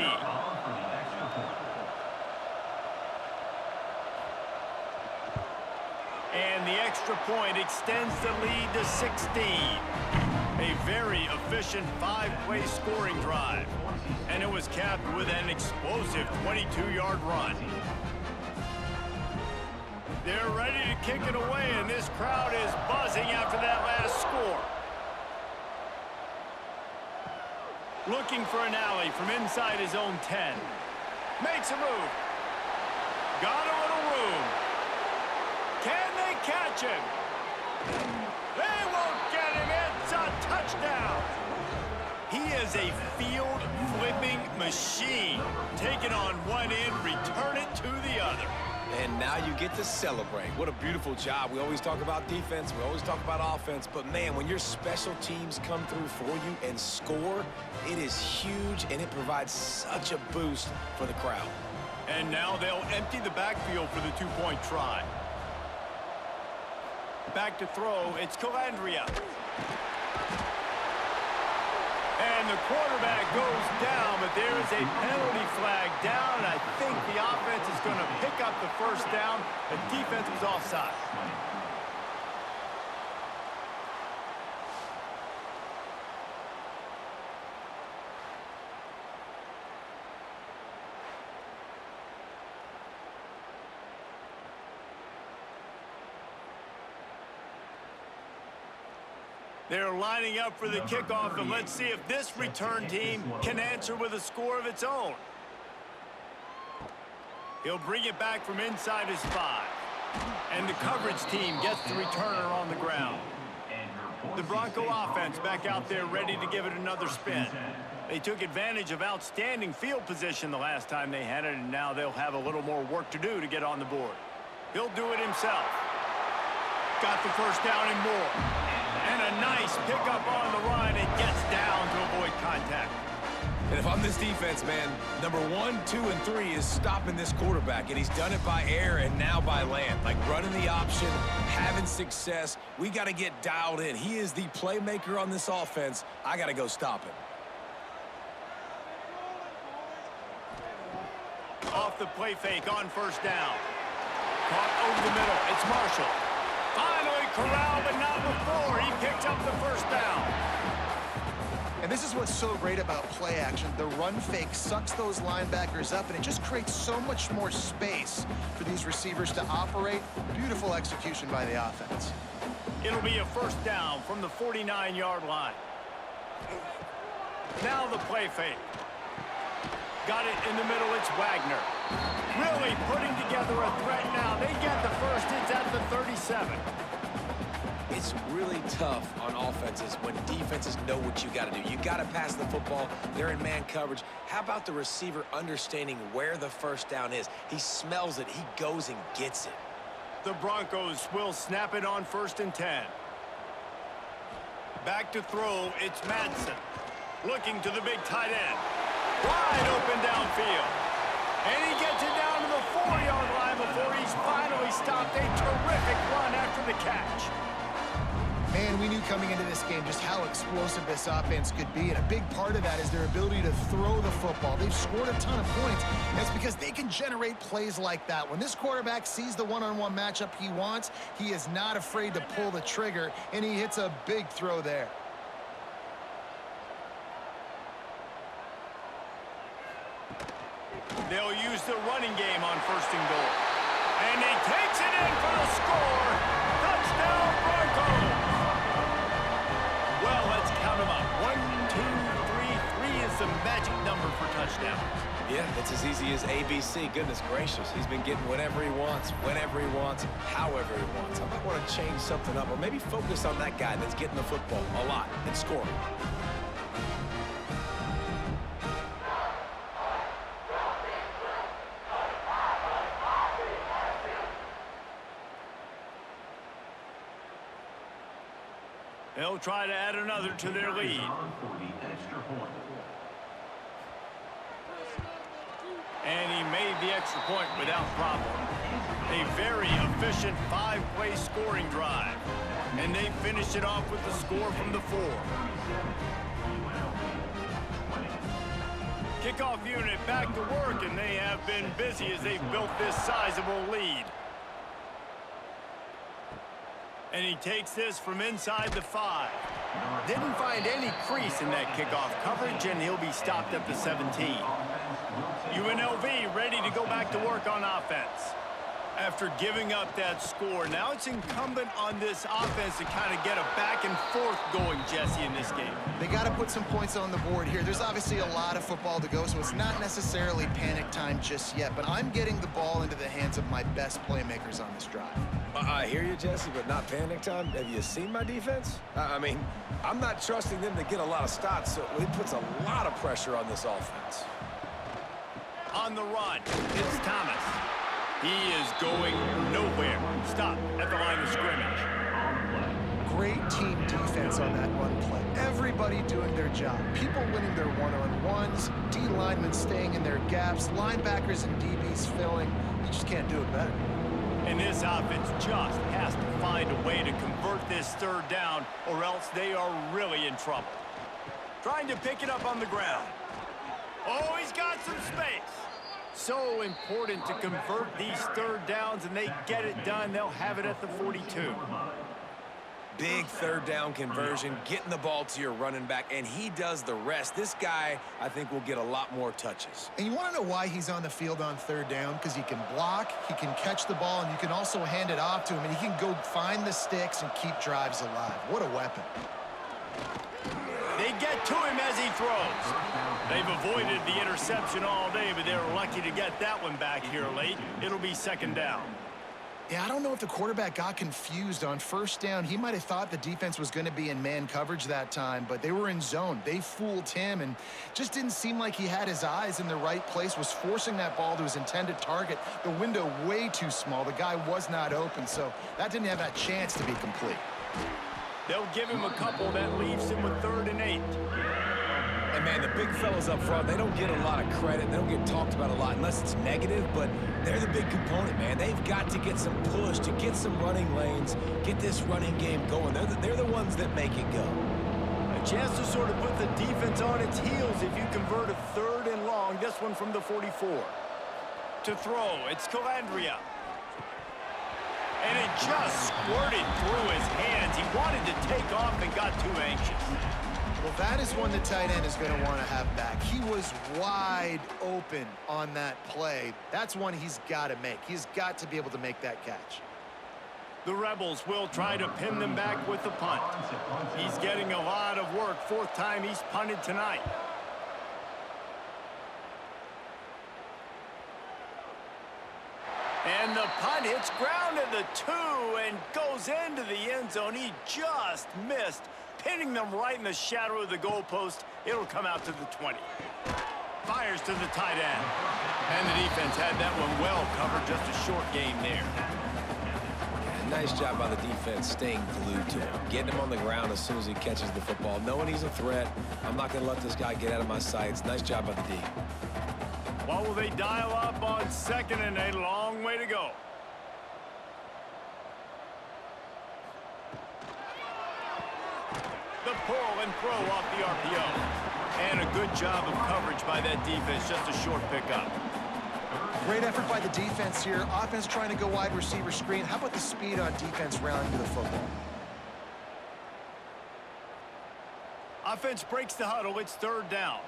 And the extra point extends the lead to 16. A very efficient 5-play scoring drive. And it was capped with an explosive 22-yard run. They're ready to kick it away, and this crowd is buzzing after that last score. Looking for an alley from inside his own 10. Makes a move. Got a little room. Can they catch him? They won't get him. It's a touchdown. He is a field-flipping machine. Take it on one end, return it to the other. And now you get to celebrate. What a beautiful job. We always talk about defense. We always talk about offense. But, man, when your special teams come through for you and score, it is huge, and it provides such a boost for the crowd. And now they'll empty the backfield for the two-point try. Back to throw. It's Calandria. And the quarterback goes down, but there is a penalty flag down, and I think the offense is going to pick up the first down. The defense was offside. They're lining up for the kickoff, and let's see if this return team can answer with a score of its own. He'll bring it back from inside his 5. And the coverage team gets the returner on the ground. The Bronco offense back out there ready to give it another spin. They took advantage of outstanding field position the last time they had it, and now they'll have a little more work to do to get on the board. He'll do it himself. Got the first down and more. And a nice pickup on the run and gets down to avoid contact. And if I'm this defense, man, number 1, 2, and 3 is stopping this quarterback, and he's done it by air and now by land. Like running the option, having success. We got to get dialed in. He is the playmaker on this offense. I got to go stop him. Off the play fake on first down. Caught over the middle. It's Marshall. Finally corralled, but not before. He picked up the first down. And this is what's so great about play action. The run fake sucks those linebackers up, and it just creates so much more space for these receivers to operate. Beautiful execution by the offense. It'll be a first down from the 49-yard line. Now the play fake. Got it in the middle. It's Wagner. Really putting together a threat now. They get the first. It's at the 37. It's really tough on offenses when defenses know what you got to do. You got to pass the football. They're in man coverage. How about the receiver understanding where the first down is? He smells it. He goes and gets it. The Broncos will snap it on 1st and 10. Back to throw. It's Madsen. Looking to the big tight end. Wide open downfield. And he gets it down to the 4-yard line before he's finally stopped. A terrific run after the catch. Man, we knew coming into this game just how explosive this offense could be, and a big part of that is their ability to throw the football. They've scored a ton of points. That's because they can generate plays like that. When this quarterback sees the one-on-one matchup he wants, he is not afraid to pull the trigger, and he hits a big throw there. They'll use the running game on 1st and goal. And he takes it in for the score. Touchdown, Broncos. Well, let's count them up. 1, 2, 3. 3 is the magic number for touchdowns. Yeah, it's as easy as ABC. Goodness gracious. He's been getting whatever he wants, whenever he wants, however he wants. I might want to change something up or maybe focus on that guy that's getting the football a lot and scoring. They'll try to add another to their lead. And he made the extra point without problem. A very efficient 5-play scoring drive. And they finish it off with the score from the 4. Kickoff unit back to work, and they have been busy as they've built this sizable lead. And he takes this from inside the 5. Didn't find any crease in that kickoff coverage, and he'll be stopped at the 17. UNLV ready to go back to work on offense. After giving up that score, now it's incumbent on this offense to kind of get a back and forth going, Jesse, in this game. They got to put some points on the board here. There's obviously a lot of football to go, so it's not necessarily panic time just yet, but I'm getting the ball into the hands of my best playmakers on this drive. I hear you, Jesse, but not panic time. Have you seen my defense? I mean, I'm not trusting them to get a lot of stops, so it puts a lot of pressure on this offense. On the run, it's Thomas. He is going nowhere. Stop at the line of scrimmage. Great team defense on that run play. Everybody doing their job. People winning their one-on-ones, D linemen staying in their gaps, linebackers and DBs filling. You just can't do it better. And this offense just has to find a way to convert this third down, or else they are really in trouble. Trying to pick it up on the ground. Oh, he's got some space. So important to convert these third downs, and they get it done. They'll have it at the 42. Big third down conversion, getting the ball to your running back, and he does the rest. This guy, I think, will get a lot more touches. And you want to know why he's on the field on third down? Because he can block, he can catch the ball, and you can also hand it off to him, and he can go find the sticks and keep drives alive. What a weapon. They get to him as he throws. They've avoided the interception all day, but they're lucky to get that one back here late. It'll be second down. Yeah, I don't know if the quarterback got confused on first down. He might have thought the defense was going to be in man coverage that time, but they were in zone. They fooled him, and just didn't seem like he had his eyes in the right place, was forcing that ball to his intended target. The window way too small. The guy was not open, so that didn't have that chance to be complete. They'll give him a couple that leaves him with 3rd and 8. And, man, the big fellas up front, they don't get a lot of credit. They don't get talked about a lot unless it's negative, but they're the big component, man. They've got to get some push, to get some running lanes, get this running game going. They're the ones that make it go. A chance to sort of put the defense on its heels if you convert a 3rd and long. This one from the 44. To throw, it's Calandria. And it just squirted through his hands. He wanted to take off and got too anxious. Well, that is one the tight end is going to want to have back. He was wide open on that play. That's one he's got to make. He's got to be able to make that catch. The Rebels will try to pin them back with the punt. He's getting a lot of work. 4th time he's punted tonight. And the punt hits ground at the 2 and goes into the end zone. He just missed, pinning them right in the shadow of the goalpost. It'll come out to the 20. Fires to the tight end. And the defense had that one well covered. Just a short gain there. Nice job by the defense staying glued to him, getting him on the ground as soon as he catches the football, knowing he's a threat. I'm not going to let this guy get out of my sights. Nice job by the D. What will they dial up on 2nd and 8? Long way to go. The pull and throw off the RPO. And a good job of coverage by that defense. Just a short pickup. Great effort by the defense here. Offense trying to go wide receiver screen. How about the speed on defense rallying to the football? Offense breaks the huddle. It's 3rd down.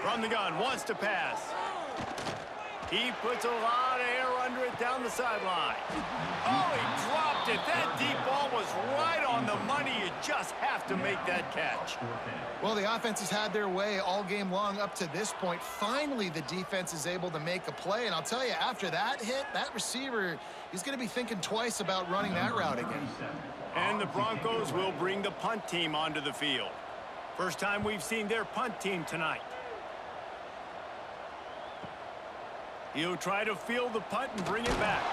From the gun, wants to pass. He puts a lot of air under it down the sideline. Oh, he dropped it. That deep ball was right on the money. You just have to make that catch. Well, the offense has had their way all game long up to this point. Finally, the defense is able to make a play. And I'll tell you, after that hit, that receiver, he's going to be thinking twice about running that route again. And the Broncos will bring the punt team onto the field. First time we've seen their punt team tonight. He'll try to field the punt and bring it back.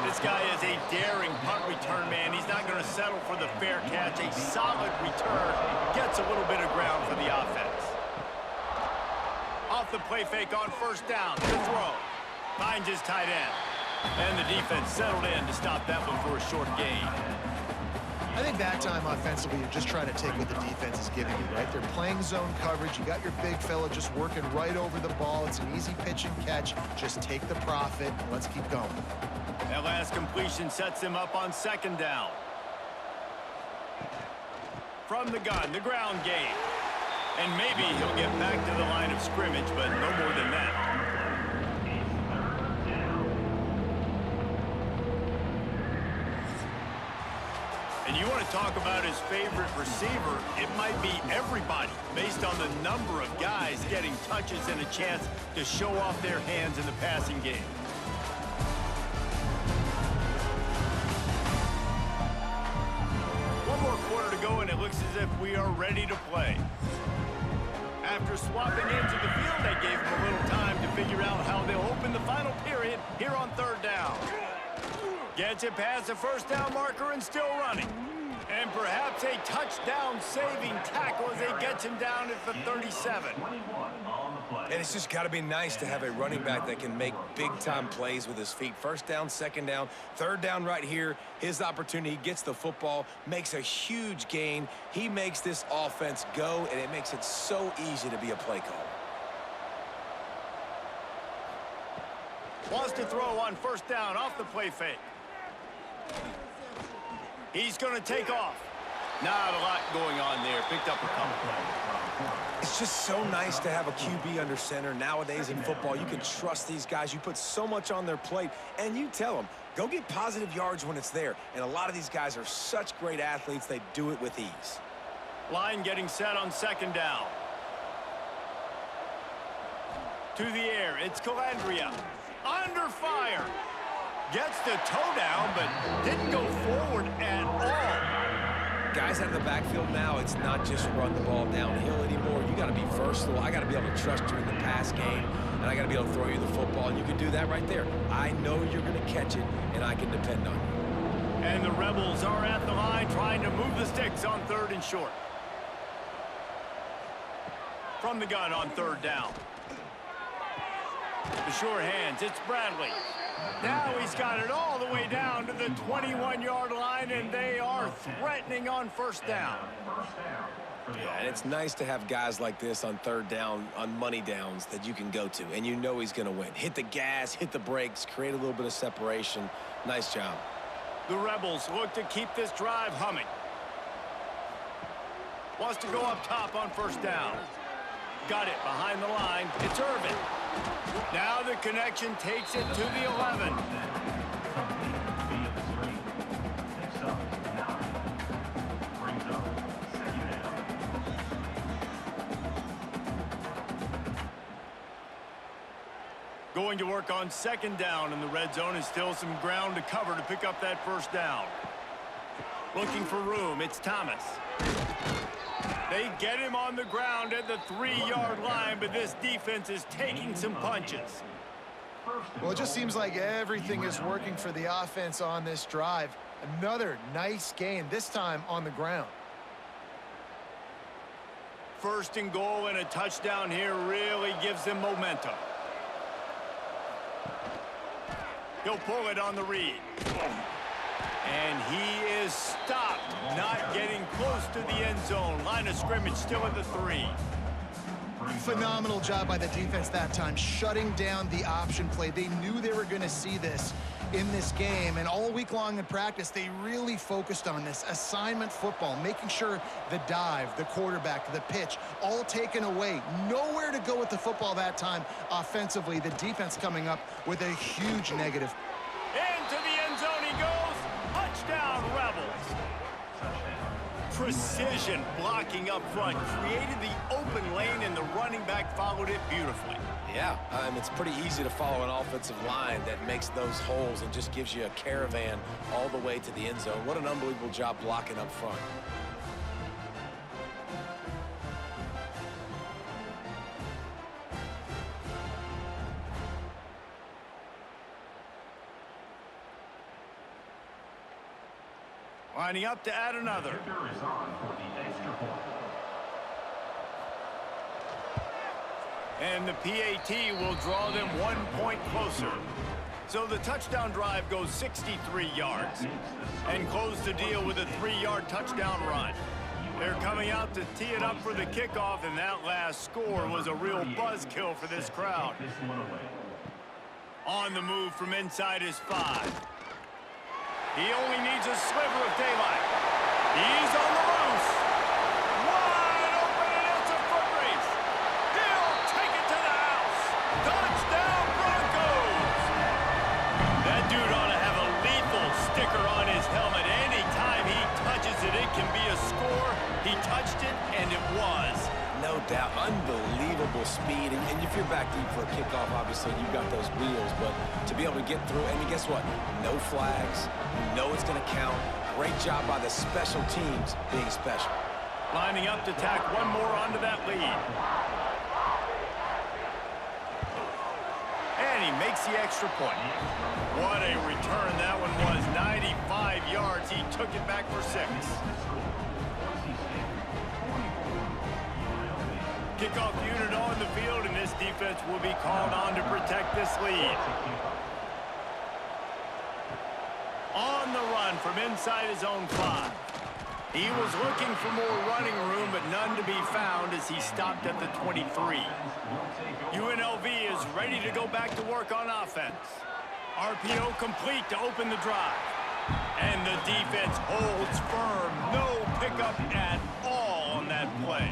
This guy is a daring punt return man. He's not going to settle for the fair catch. A solid return. Gets a little bit of ground for the offense. Off the play fake on 1st down. The throw. Finds his tight end. And the defense settled in to stop that one for a short gain. I think that time offensively, you're just trying to take what the defense is giving you, right? They're playing zone coverage. You got your big fella just working right over the ball. It's an easy pitch and catch. Just take the profit and let's keep going. That last completion sets him up on 2nd down. From the gun, the ground game. And maybe he'll get back to the line of scrimmage, but no more than that. And you want to talk about his favorite receiver, it might be everybody, based on the number of guys getting touches and a chance to show off their hands in the passing game. One more quarter to go, and it looks as if we are ready to play. After swapping into the field, they gave him a little time to figure out how they'll open the final period here on third down. Gets it past the first down marker and still running. And perhaps a touchdown-saving tackle as he gets him down at the 37. And it's just got to be nice to have a running back that can make big-time plays with his feet. First down, second down, third down right here. His opportunity, he gets the football, makes a huge gain. He makes this offense go, and it makes it so easy to be a play caller. Wants to throw on first down off the play fake. He's going to take off. Not a lot going on there. Picked up a couple. It's just so nice to have a QB under center. Nowadays in football, you can trust these guys. You put so much on their plate, and you tell them, go get positive yards when it's there. And a lot of these guys are such great athletes, they do it with ease. Line getting set on second down. To the air, it's Calandria. Under fire. Gets the toe down, but didn't go forward at all. Guys out of the backfield now, it's not just run the ball downhill anymore. You got to be versatile. I got to be able to trust you in the pass game, and I got to be able to throw you the football, and you can do that right there. I know you're going to catch it, and I can depend on you. And the Rebels are at the line trying to move the sticks on third and short. From the gun on third down. The sure hands, it's Bradley. Now he's got it all the way down to the 21-yard line, and they are threatening on first down. Yeah, and it's nice to have guys like this on third down, on money downs that you can go to, and you know he's going to win. Hit the gas, hit the brakes, create a little bit of separation. Nice job. The Rebels look to keep this drive humming. Wants to go up top on first down. Got it behind the line. It's Irvin. Now the connection takes it to the 11. Going to work on second down in the red zone, and still some ground to cover to pick up that first down. Looking for room, it's Thomas. They get him on the ground at the 3-yard line, but this defense is taking some punches. Well, it just seems like everything is working for the offense on this drive. Another nice gain, this time on the ground. First and goal and a touchdown here really gives them momentum. He'll pull it on the read. And he is stopped, not getting close to the end zone. Line of scrimmage still at the 3. Phenomenal job by the defense that time, shutting down the option play. They knew they were going to see this in this game, and all week long in practice, they really focused on this assignment football, making sure the dive, the quarterback, the pitch, all taken away. Nowhere to go with the football that time offensively. The defense coming up with a huge negative. Into the end zone he goes. Touchdown, Rebels. Precision blocking up front created the open lane, and the running back followed it beautifully. Yeah, it's pretty easy to follow an offensive line that makes those holes and just gives you a caravan all the way to the end zone. What an unbelievable job blocking up front. Lining up to add another. And the PAT will draw them 1 point closer. So the touchdown drive goes 63 yards. And close the deal with a 3-yard touchdown run. They're coming out to tee it up for the kickoff, and that last score was a real buzzkill for this crowd. On the move from inside his 5. He only needs a sliver of daylight. He's on the loose. Wide open, and it's a foot race. He'll take it to the house. Touchdown, Broncos. That dude ought to have a lethal sticker on his helmet anytime he touches that it can be a score. He touched it, and it was. No doubt, unbelievable speed, and if you're back deep for a kickoff, obviously you've got those wheels, but to be able to get through, and guess what? No flags, you know it's going to count. Great job by the special teams being special. Lining up to tack one more onto that lead. And he makes the extra point. What a return that one was. 95 yards, he took it back for 6. Kickoff unit on the field, and this defense will be called on to protect this lead. On the run from inside his own 5. He was looking for more running room, but none to be found as he stopped at the 23. UNLV is ready to go back to work on offense. RPO complete to open the drive. And the defense holds firm. No pickup at all on that play.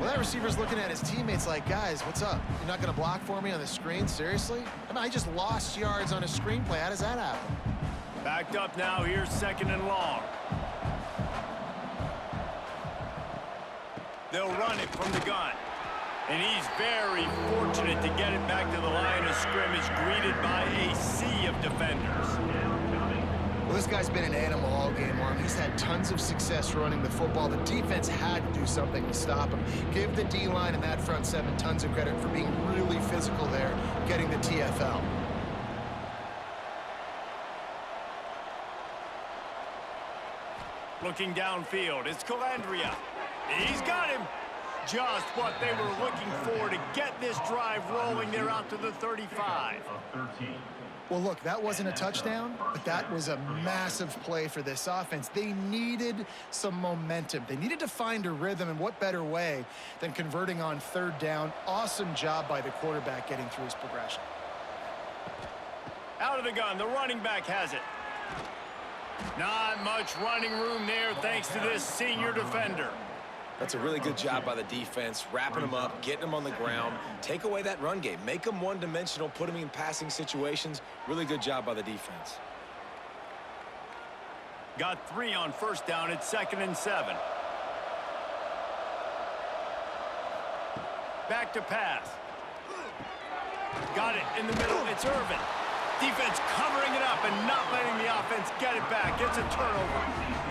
Well, that receiver's looking at his teammates like, guys, what's up? You're not going to block for me on the screen? Seriously? I mean, I just lost yards on a screenplay. How does that happen? Backed up now. Here's 2nd and long. They'll run it from the gun. And he's very fortunate to get it back to the line of scrimmage, greeted by a sea of defenders. Well, this guy's been an animal all game long. He's had tons of success running the football. The defense had to do something to stop him. Give the D-line and that front 7 tons of credit for being really physical there, getting the TFL. Looking downfield, it's Calandria. He's got him. Just what they were looking for to get this drive rolling. They're out to the 35. Well, look, that wasn't a touchdown, but that was a massive play for this offense. They needed some momentum. They needed to find a rhythm, and what better way than converting on 3rd down. Awesome job by the quarterback getting through his progression. Out of the gun, the running back has it. Not much running room there thanks to this senior defender. That's a really good job by the defense, wrapping them up, getting them on the ground. Take away that run game. Make them one-dimensional, put them in passing situations. Really good job by the defense. Got 3 on 1st down. It's 2nd and 7. Back to pass. Got it in the middle. It's Irvin. Defense covering it up and not letting the offense get it back. It's a turnover.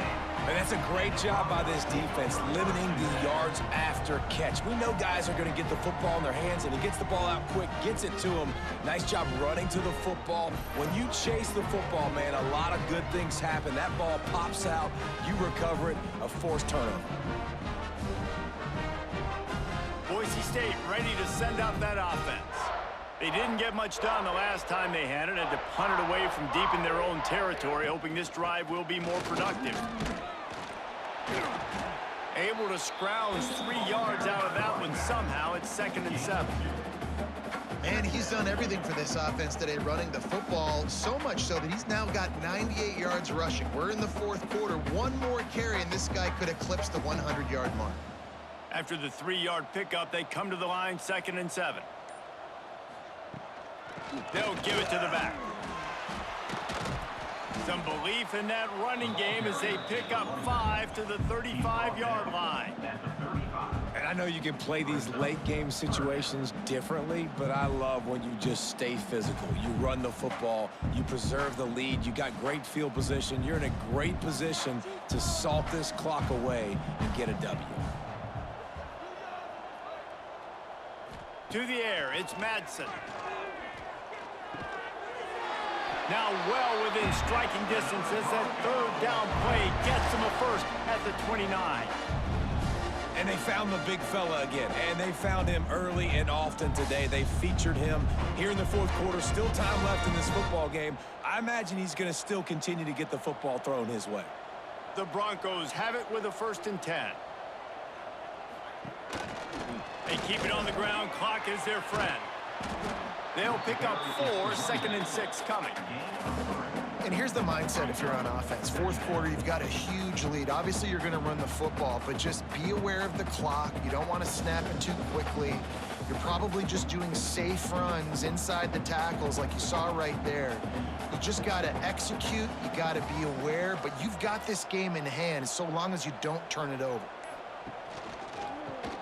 And that's a great job by this defense, limiting the yards after catch. We know guys are going to get the football in their hands, and he gets the ball out quick, gets it to him. Nice job running to the football. When you chase the football, man, a lot of good things happen. That ball pops out, you recover it, a forced turnover. Boise State ready to send out that offense. They didn't get much done the last time they had it, to punt it away from deep in their own territory, hoping this drive will be more productive. Able to scrounge 3 yards out of that one somehow. It's 2nd and 7. Man, he's done everything for this offense today, running the football, so much so that he's now got 98 yards rushing. We're in the 4th quarter. One more carry, and this guy could eclipse the 100-yard mark. After the 3-yard pickup, they come to the line, 2nd and 7. They'll give it to the back. Some belief in that running game as they pick up 5 to the 35-yard line. And I know you can play these late-game situations differently, but I love when you just stay physical. You run the football, you preserve the lead, you got great field position. You're in a great position to salt this clock away and get a W. To the air, it's Madsen. Now well within striking distance as that 3rd down play gets them a first at the 29. And they found the big fella again, and they found him early and often today. They featured him here in the 4th quarter. Still time left in this football game. I imagine he's going to still continue to get the football thrown his way. The Broncos have it with a 1st and 10. They keep it on the ground. Clock is their friend. They'll pick up 4, 2nd and 6 coming. And here's the mindset if you're on offense. 4th quarter, you've got a huge lead. Obviously, you're going to run the football, but just be aware of the clock. You don't want to snap it too quickly. You're probably just doing safe runs inside the tackles like you saw right there. You just got to execute, you got to be aware, but you've got this game in hand so long as you don't turn it over.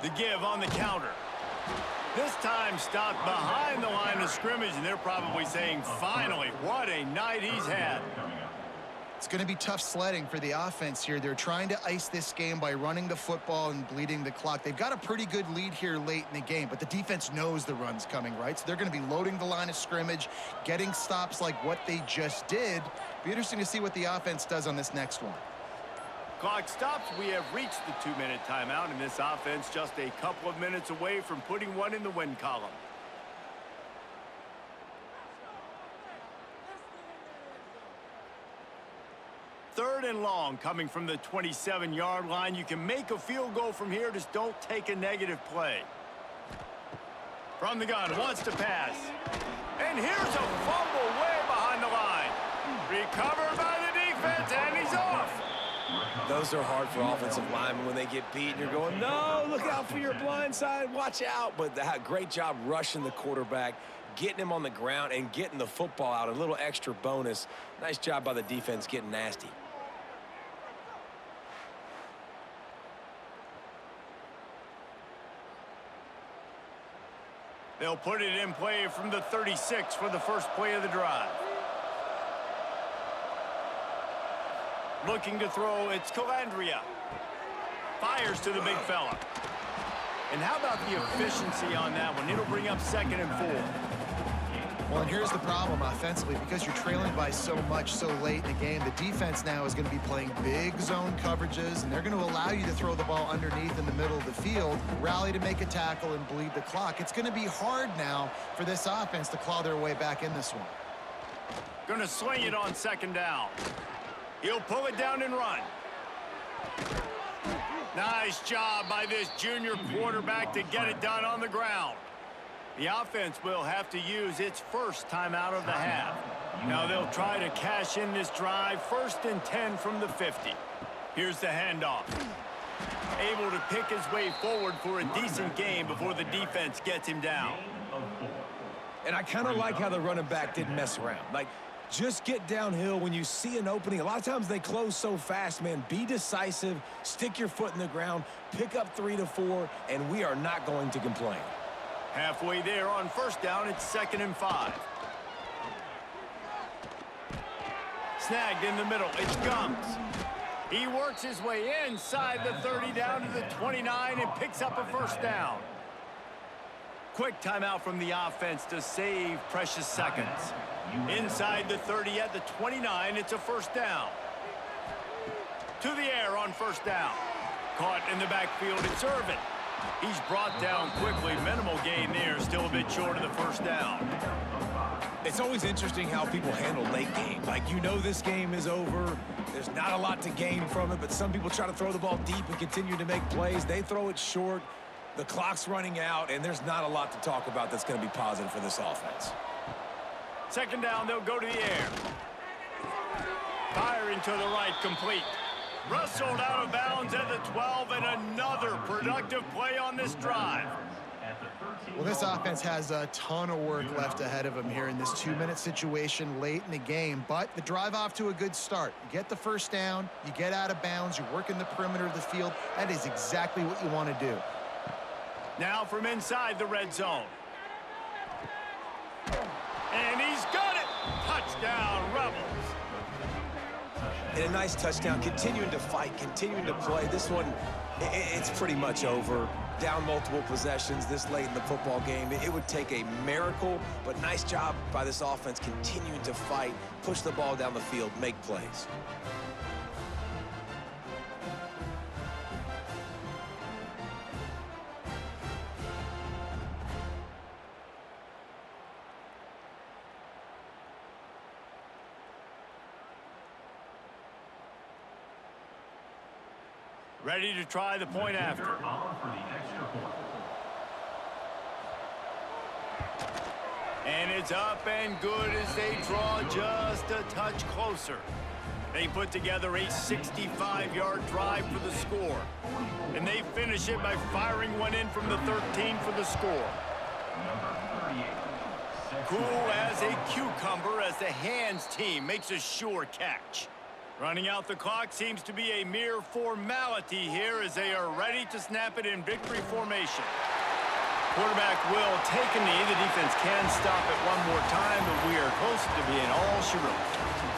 The give on the counter. This time stopped behind the line of scrimmage, and they're probably saying, finally, what a night he's had. It's going to be tough sledding for the offense here. They're trying to ice this game by running the football and bleeding the clock. They've got a pretty good lead here late in the game, but the defense knows the run's coming, right? So they're going to be loading the line of scrimmage, getting stops like what they just did. Be interesting to see what the offense does on this next one. Clock stops. We have reached the 2-minute timeout, and this offense just a couple of minutes away from putting one in the win column. Third and long coming from the 27-yard line. You can make a field goal from here, just don't take a negative play. From the gun, wants to pass. And here's a fumble way behind the line. Recovered by the defense, and he's off. Those are hard for offensive linemen when they get beat and you're going, no, look out for your blind side, watch out. But great job rushing the quarterback, getting him on the ground and getting the football out. A little extra bonus. Nice job by the defense getting nasty. They'll put it in play from the 36 for the first play of the drive. Looking to throw, it's Calandria. Fires to the big fella. And how about the efficiency on that one? It'll bring up 2nd and 4. Well, and here's the problem offensively. Because you're trailing by so much so late in the game, the defense now is going to be playing big zone coverages, and they're going to allow you to throw the ball underneath in the middle of the field, rally to make a tackle, and bleed the clock. It's going to be hard now for this offense to claw their way back in this one. Going to swing it on 2nd down. He'll pull it down and run. Nice job by this junior quarterback to get it done on the ground. The offense will have to use its first timeout of the half. Now they'll try to cash in this drive. 1st and 10 from the 50. Here's the handoff. Able to pick his way forward for a decent game before the defense gets him down. And I kind of like how the running back didn't mess around. Like, just get downhill when you see an opening. A lot of times they close so fast, man. Be decisive, stick your foot in the ground, pick up 3 to 4, and we are not going to complain. Halfway there on 1st down, it's 2nd and 5. Snagged in the middle, it's Gums. He works his way inside the 30 down to the 29 and picks up a 1st down. Quick timeout from the offense to save precious seconds. Inside the 30 at the 29, it's a 1st down. To the air on 1st down. Caught in the backfield, it's Irvin. He's brought down quickly. Minimal gain there, still a bit short of the 1st down. It's always interesting how people handle late game. Like, you know this game is over. There's not a lot to gain from it, but some people try to throw the ball deep and continue to make plays. They throw it short. The clock's running out, and there's not a lot to talk about that's going to be positive for this offense. 2nd down, they'll go to the air. Firing to the right, complete. Rustled out of bounds at the 12, and another productive play on this drive. Well, this offense has a ton of work left ahead of them here in this 2-minute situation late in the game, but the drive off to a good start. You get the 1st down, you get out of bounds, you work in the perimeter of the field. That is exactly what you want to do. Now from inside the red zone. And he's got it! Touchdown, Rebels. And a nice touchdown, continuing to fight, continuing to play. This one, it's pretty much over. Down multiple possessions this late in the football game. It would take a miracle, but nice job by this offense continuing to fight, push the ball down the field, make plays. Ready to try the point after. And it's up and good as they draw just a touch closer. They put together a 65-yard drive for the score. And they finish it by firing one in from the 13 for the score. number 38. Cool as a cucumber as the hands team makes a sure catch. Running out the clock seems to be a mere formality here as they are ready to snap it in victory formation. Quarterback will take a knee. The defense can stop it one more time, but we are close to being all she wrote.